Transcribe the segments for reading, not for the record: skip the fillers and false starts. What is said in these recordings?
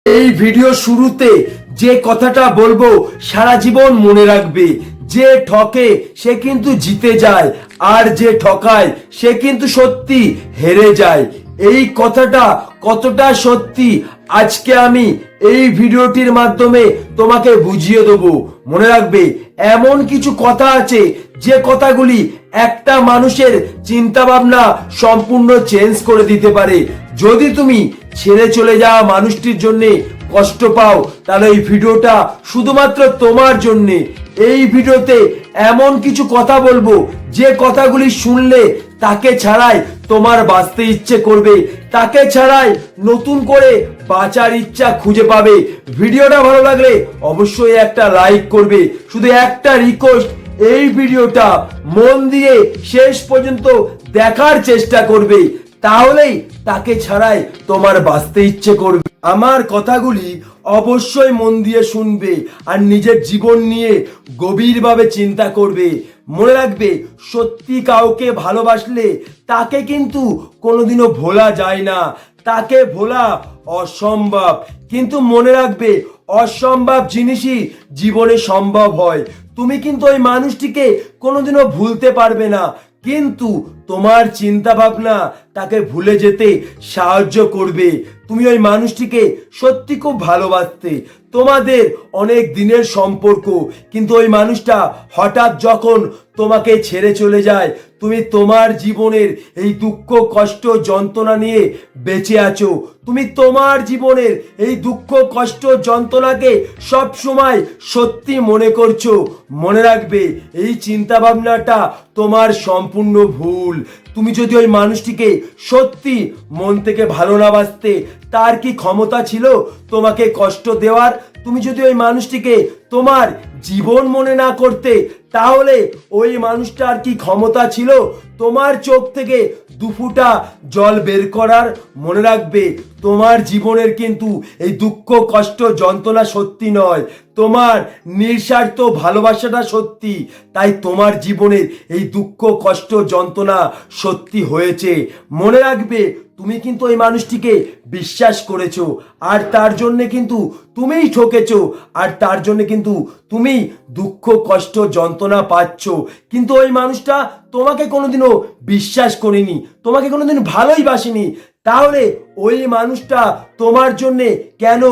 এই ভিডিও শুরুতে যে কথাটা বলবো সারা জীবন মনে রাখবে। যে ঠকে সে কিন্তু জিতে যায়, আর যে ঠকায় সে কিন্তু সত্যি হেরে যায়। এই কথাটা কতটা সত্যি আজকে আমি এই ভিডিওটির মাধ্যমে তোমাকে বুঝিয়ে দেবো। মনে রাখবে, এমন কিছু কথা আছে যে কথাগুলি একটা মানুষের চিন্তা ভাবনা সম্পূর্ণ চেঞ্জ করে দিতে পারে। যদি তুমি ছেড়ে চলে যাওয়া মানুষটির জন্য কষ্ট পাও, তাহলে এই ভিডিওটা শুধুমাত্র তোমার জন্য। এই ভিডিওতে এমন কিছু কথা বলবো যে কথাগুলি শুনলে তাকে ছাড়াই তোমার বাঁচতে ইচ্ছে করবে, তাকে ছাড়াই নতুন করে বাঁচার ইচ্ছা খুঁজে পাবে। ভিডিওটা ভালো লাগলে অবশ্যই একটা লাইক করবে। শুধু একটা রিকোয়েস্ট, এই ভিডিওটা মন দিয়ে শেষ পর্যন্ত দেখার চেষ্টা করবে, তাহলেই তাকে ছাড়াই তোমার বাঁচতে ইচ্ছে করবে। আমার কথাগুলি অবশ্যই মন দিয়ে শুনবে আর নিজের জীবন নিয়ে গভীরভাবে চিন্তা করবে। মনে রাখবে, সত্যি কাউকে ভালোবাসলে তাকে কিন্তু কোনোদিনও ভোলা যায় না, তাকে ভোলা অসম্ভব। কিন্তু মনে রাখবে, অসম্ভব জিনিসই জীবনে সম্ভব হয়। তুমি কিন্তু ওই মানুষটিকে কোনোদিনও ভুলতে পারবে না, কিন্তু তোমার চিন্তা ভাবনা তাকে ভুলে যেতে সাহায্য করবে। তুমি ওই মানুষটিকে সত্যি খুব ভালোবাসতে, তোমাদের অনেক দিনের সম্পর্ক, কিন্তু ওই মানুষটা হঠাৎ যখন তোমাকে ছেড়ে চলে যায়, তুমি তোমার জীবনের এই দুঃখ কষ্ট যন্ত্রণা নিয়ে বেঁচে আছো। তুমি তোমার জীবনের এই দুঃখ কষ্ট যন্ত্রণাকে সব সময় সত্যি মনে করছো। মনে রাখবে, এই চিন্তা ভাবনাটা তোমার সম্পূর্ণ ভুল। তুমি যদি ওই মানুষটিকে সত্যি মন থেকে ভালো না বাসতে, তার কি ক্ষমতা ছিল তোমাকে কষ্ট দেওয়ার? তুমি যদি ওই মানুষটিকে তোমার জীবন মনে না করতে, তাহলে ওই মানুষটার কি ক্ষমতা ছিল তোমার চোখ থেকে দুফুটা জল বের করার? মনে রাখবে, তোমার জীবনের কিন্তু এই দুঃখ কষ্ট যন্ত্রণা সত্যি নয়, তোমার নিঃস্বার্থ ভালোবাসাটা সত্যি। তাই তোমার জীবনের এই দুঃখ কষ্ট যন্ত্রণা সত্যি হয়েছে। মনে রাখবে, তুমি কিন্তু ওই মানুষটিকে বিশ্বাস করেছো, আর তার জন্য কিন্তু তুমিই ঠকেছো, আর তার জন্য কিন্তু তুমি দুঃখ কষ্ট যন্ত্রণা পাচ্ছ। কিন্তু ওই মানুষটা তোমাকে কোনোদিনও বিশ্বাস করেনি, তোমাকে কোনোদিন ভালোই বাসেনি। তাহলে ওই মানুষটা তোমার জন্যে কেন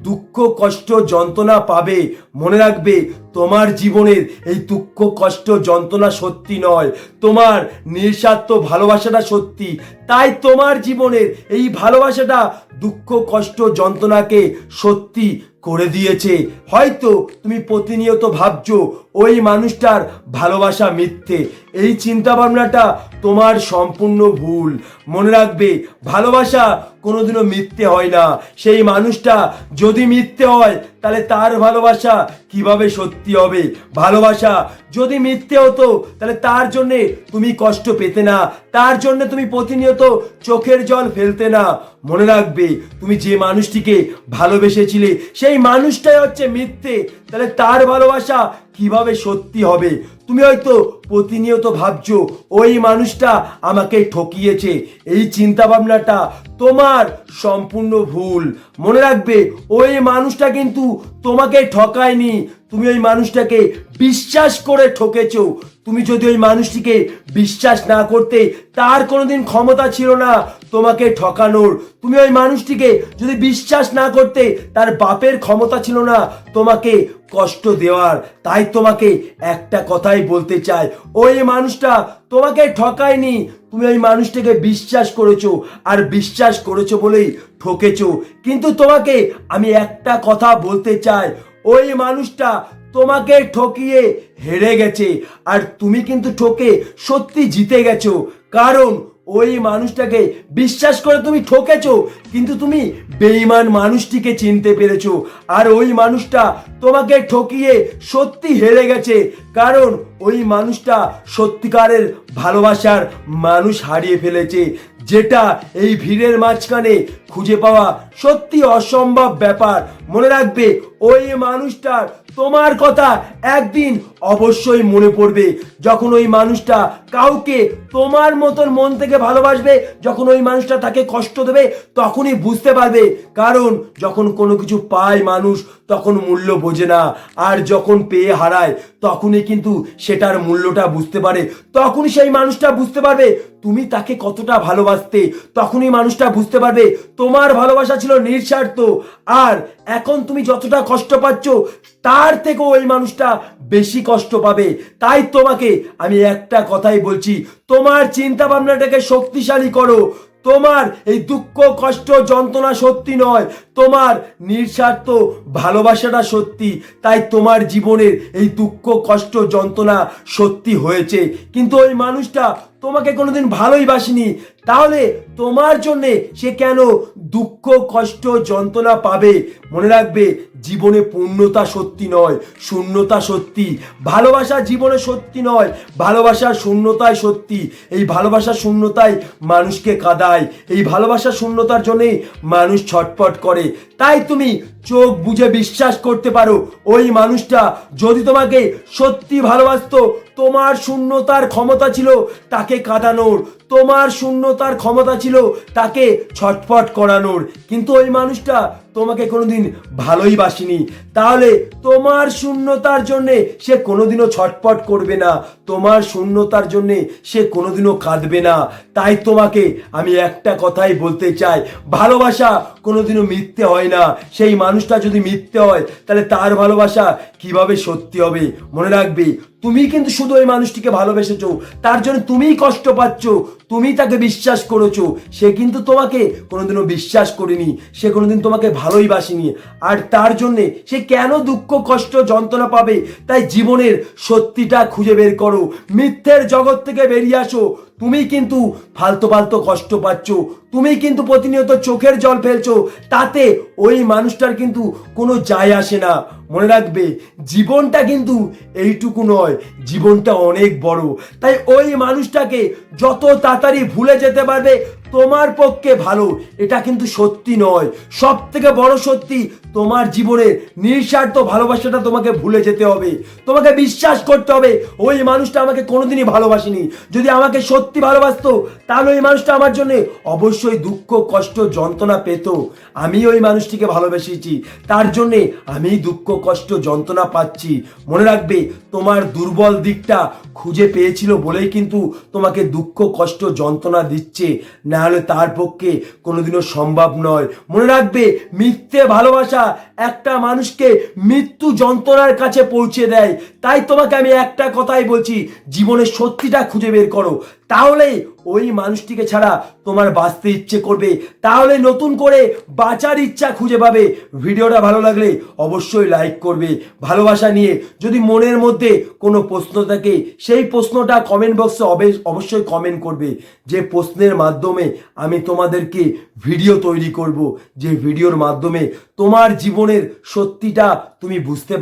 দুঃখ কষ্ট যন্ত্রণা পাবে? মনে রাখবে, তোমার জীবনের এই দুঃখ কষ্ট যন্ত্রণা সত্যি নয়, তোমার নিঃস্বার্থ ভালোবাসাটা সত্যি। তাই তোমার জীবনের এই ভালোবাসাটা দুঃখ কষ্ট যন্ত্রণাকে সত্যি করে দিয়েছে। হয়তো তুমি প্রতিনিয়ত ভাবছো ওই মানুষটার ভালোবাসা মিথ্যে, এই চিন্তা ভাবনাটা তোমার সম্পূর্ণ ভুল। মনে রাখবে, ভালোবাসা কোনোদিনও মিথ্যে হয় না। সেই মানুষটা যদি মিথ্যে হয়, তাহলে তার ভালোবাসা কিভাবে সত্যি হবে? ভালোবাসা যদি মিথ্যে হতো, তাহলে তার জন্যে তুমি কষ্ট পেতে না, তার জন্য তুমি প্রতিনিয়ত চোখের জল ফেলতে না। মনে রাখবে, তুমি যে মানুষটিকে ভালোবেসেছিলে সেই মানুষটাই হচ্ছে মিথ্যে, তাহলে তার ভালোবাসা কিভাবে সত্যি হবে? তুমি হয়তো প্রতিনিয়ত ভাবছো ওই মানুষটা আমাকে ঠকিয়েছে, এই চিন্তা ভাবনাটা তোমার সম্পূর্ণ ভুল। মনে রাখবে, ওই মানুষটা কিন্তু তোমাকে ঠকায়নি, তুমি ওই মানুষটাকে বিশ্বাস করে ঠকেছো। তুমি যদি ওই মানুষটিকে বিশ্বাস না করতে, তার কোনোদিন ক্ষমতা ছিল না তোমাকে ঠকানোর। তুমি ওই মানুষটিকে যদি বিশ্বাস না করতে, তার বাপের ক্ষমতা ছিল না তোমাকে কষ্ট দেওয়ার। তাই তোমাকে একটা কথাই বলতে চাই, ওই মানুষটা তোমাকে ঠকায়নি, তুমি ওই মানুষটাকে বিশ্বাস করেছো, আর বিশ্বাস করেছো বলেই ঠকেছো। কিন্তু তোমাকে আমি একটা কথা বলতে চাই, ওই মানুষটা তোমাকে ঠকিয়ে হেরে গেছে, আর তুমি কিন্তু ঠকে সত্যি জিতে গেছো। কারণ ওই মানুষটাকে বিশ্বাস করে তুমি ঠকেছো, কিন্তু তুমি বেঈমান মানুষটিকে চিনতে পেরেছো, আর ওই মানুষটা তোমাকে ঠকিয়ে সত্যি হেরে গেছে। কারণ ওই মানুষটা সত্যিকারের ভালোবাসার মানুষ হারিয়ে ফেলেছে, যেটা এই ভিড়ের মাঝখানে খুঁজে পাওয়া সত্যি অসম্ভব ব্যাপার। মনে রাখবে, ওই মানুষটার তোমার কথা একদিন অবশ্যই মনে পড়বে। যখন ওই মানুষটা কাউকে তোমার মতন মন থেকে ভালোবাসবে, যখন ওই মানুষটা তাকে কষ্ট দেবে, তখনই বুঝতে পারবে। কারণ যখন কোনো কিছু পায় মানুষ, তখন মূল্য বোঝে না, আর যখন পেয়ে হারায় তখনই কিন্তু সেটার মূল্যটা বুঝতে পারে। তখনই সেই মানুষটা বুঝতে পারবে তুমি তাকে কতটা ভালোবাসতে। তখনই মানুষটা বুঝতে পারবে তোমার ভালোবাসা ছিল নিঃস্বার্থ। আর এখন তুমি যতটা কষ্ট পাচ্ছ তার থেকে ওই মানুষটা বেশি কষ্ট পাবে। তাই তোমাকে আমি একটা কথাই বলছি, তোমার চিন্তা ভাবনাটাকে শক্তিশালী করো। তোমার এই দুঃখ কষ্ট যন্ত্রণা সত্যি নয়, তোমার নিঃস্বার্থ ভালোবাসাটা সত্যি। তাই তোমার জীবনের এই দুঃখ কষ্ট যন্ত্রণা সত্যি হয়েছে, কিন্তু ওই মানুষটা তোমাকে কোনোদিন ভালোই বাসেনি। তাহলে তোমার জন্যে সে কেন দুঃখ কষ্ট যন্ত্রণা পাবে? মনে রাখবে, জীবনে পূর্ণতা সত্যি নয়, শূন্যতা সত্যি। ভালোবাসা জীবনে সত্যি নয়, ভালোবাসার শূন্যতাই সত্যি। এই ভালোবাসার শূন্যতাই মানুষকে কাঁদায়, এই ভালোবাসার শূন্যতার জন্যেই মানুষ ছটফট করে। তাই তুমি চোখ বুজে বিশ্বাস করতে পারো, ওই মানুষটা যদি তোমাকে সত্যি ভালোবাসতো, তোমার শূন্যতার ক্ষমতা ছিল তাকে কাঁদানোর, তোমার শূন্যতার ক্ষমতা ছিল তাকে ছটফট করানোর, কিন্তু ওই মানুষটা তোমাকে কোনোদিন ভালোই বাসেনি। তাহলে তোমার শূন্যতার জন্যে সে কোনোদিনও ছটফট করবে না, তোমার শূন্যতার জন্যে সে কোনোদিনও কাঁদবে না। তাই তোমাকে আমি একটা কথাই বলতে চাই, ভালোবাসা কোনোদিনও মিথ্যে হয় না। সেই মানুষটা যদি মিথ্যে হয় তাহলে তার ভালোবাসা কিভাবে সত্যি হবে? মনে রাখবে, তুমি কিন্তু শুধু ওই মানুষটিকে ভালোবেসেছো, তার জন্য তুমিই কষ্ট পাচ্ছ, তুমি তাকে বিশ্বাস করেছো। সে কিন্তু তোমাকে কোনোদিনও বিশ্বাস করেনি, সে কোনোদিন তোমাকে ভালোই বাসেনি। আর তার জন্যে সে কেন দুঃখ কষ্ট যন্ত্রণা পাবে? তাই জীবনের সত্যিটা খুঁজে বের করো, মিথ্যের জগৎ থেকে বেরিয়ে আসো। তুমি কিন্তু ফালতু ফালতু কষ্ট পাচ্ছ, তুমি কিন্তু প্রতিনিয়ত চোখের জল ফেলছো, তাতে ওই মানুষটার কিন্তু কোনো যায় আসে না। মনে রাখবে, জীবনটা কিন্তু এইটুকু নয়, জীবনটা অনেক বড়। তাই ওই মানুষটাকে যত তাড়াতাড়ি ভুলে যেতে পারবে তোমার পক্ষে ভালো। এটা কিন্তু সত্যি নয়, সব থেকে বড় সত্যি, তোমার জীবনের নিঃস্বার্থ ভালোবাসাটা তোমাকে ভুলে যেতে হবে। তোমাকে বিশ্বাস করতে হবে ওই মানুষটা আমাকে কোনোদিনই ভালোবাসেনি। যদি আমাকে সত্যি ভালোবাসতো তাহলে ওই মানুষটা আমার জন্য অবশ্যই দুঃখ কষ্ট যন্ত্রণা পেত। আমি ওই মানুষটিকে ভালোবেসেছি, তার জন্যে আমি দুঃখ কষ্ট যন্ত্রণা পাচ্ছি। মনে রাখবে, তোমার দুর্বল দিকটা খুঁজে পেয়েছিল বলেই কিন্তু তোমাকে দুঃখ কষ্ট যন্ত্রণা দিচ্ছে, না হলে তার পক্ষে কোনোদিনও সম্ভব নয়। মনে রাখবে, মিথ্যে ভালোবাসা একটা মানুষকে মৃত্যু যন্ত্রণার কাছে পৌঁছে দেয়। তাই তোমাকে আমি একটা কথাই বলছি, জীবনের সত্যিটা খুঁজে বের করো, তাহলেই ওই মানুষটিকে ছাড়া তোমার বাঁচতে ইচ্ছে করবে, তাহলে নতুন করে বাঁচার ইচ্ছা খুঁজে পাবে। ভিডিওটা ভালো লাগলে অবশ্যই লাইক করবে। ভালোবাসা নিয়ে যদি মনের মধ্যে কোনো প্রশ্ন থাকে, সেই প্রশ্নটা কমেন্ট বক্সে অবশ্যই কমেন্ট করবে, যে প্রশ্নের মাধ্যমে আমি তোমাদেরকে ভিডিও তৈরি করব, যে ভিডিওর মাধ্যমে তোমার জীবনের সত্যিটা তুমি বুঝতে